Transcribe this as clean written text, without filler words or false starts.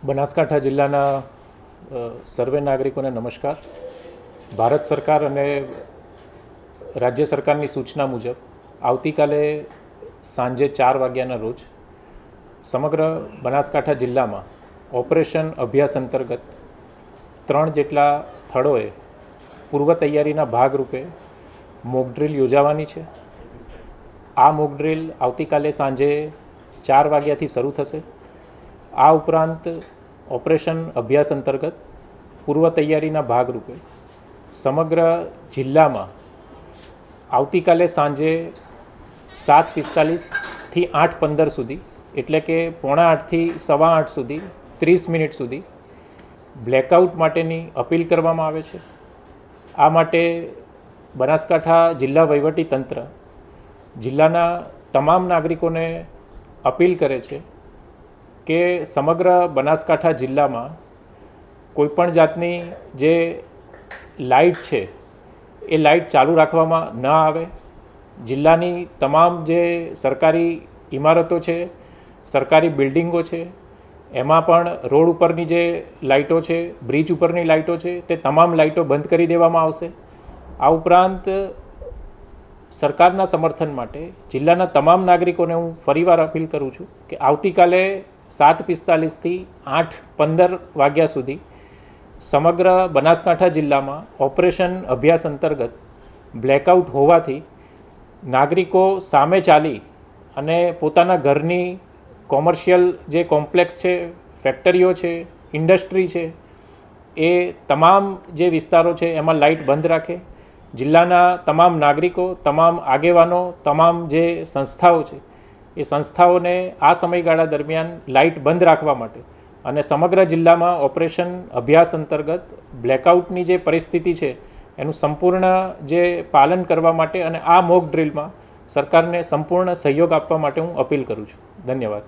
બનાસકાંઠા જિલ્લાના સર્વે નાગરિકોને નમસ્કાર. ભારત સરકાર અને રાજ્ય સરકારની સૂચના મુજબ આવતીકાલે સાંજે 4 વાગ્યાના રોજ સમગ્ર બનાસકાંઠા જિલ્લામાં ઓપરેશન અભ્યાસ અંતર્ગત 3 જેટલા સ્થળોએ પૂર્વ તૈયારીના ભાગરૂપે મોક ડ્રીલ યોજાવાની છે. આ મોક ડ્રીલ આવતીકાલે સાંજે 4 વાગ્યાથી શરૂ થશે. આ ઉપરાંત ઓપરેશન અભ્યાસ અંતર્ગત પૂર્વ તૈયારીના ભાગરૂપે સમગ્ર જિલ્લામાં આવતીકાલે સાંજે 7:45થી 8:15 સુધી, એટલે કે 7:45થી 8:15 સુધી 30 મિનિટ સુધી બ્લેકઆઉટ માટેની અપીલ કરવામાં આવે છે. આ માટે બનાસકાંઠા જિલ્લા વહીવટીતંત્ર જિલ્લાના તમામ નાગરિકોને અપીલ કરે છે કે સમગ્ર બનાસકાંઠા જિલ્લામાં કોઈપણ જાતની જે લાઇટ છે એ લાઇટ ચાલુ રાખવામાં ન આવે. જિલ્લાની તમામ જે સરકારી ઇમારતો છે, સરકારી બિલ્ડિંગો છે, એમાં પણ રોડ ઉપરની જે લાઇટો છે, બ્રિજ ઉપરની લાઇટો છે, તે તમામ લાઇટો બંધ કરી દેવામાં આવશે. આ ઉપરાંત સરકારના સમર્થન માટે જિલ્લાના તમામ નાગરિકોને હું ફરીવાર અપીલ કરું છું કે આવતીકાલે 7:45થી 8:15 વાગ્યા સુધી સમગ્ર બનાસકાંઠા જિલ્લામાં ઓપરેશન અભ્યાસ અંતર્ગત બ્લેકઆઉટ હોવાથી નાગરિકો સામે ચાલી અને પોતાના ઘરની કોમર્શિયલ જે કોમ્પ્લેક્સ છે, ફેક્ટરીઓ છે, ઇન્ડસ્ટ્રી છે, એ તમામ જે વિસ્તારો છે એમાં લાઇટ બંધ રાખે. જિલ્લાના તમામ નાગરિકો, તમામ આગેવાનો, તમામ જે સંસ્થાઓ છે એ સંસ્થાઓને આ સમયગાળા દરમિયાન લાઇટ બંધ રાખવા માટે અને સમગ્ર જિલ્લામાં ઓપરેશન અભ્યાસ અંતર્ગત બ્લેકઆઉટની જે પરિસ્થિતિ છે એનું સંપૂર્ણ જે પાલન કરવા માટે અને આ મોક ડ્રીલમાં સરકારને સંપૂર્ણ સહયોગ આપવા માટે હું અપીલ કરું છું. ધન્યવાદ.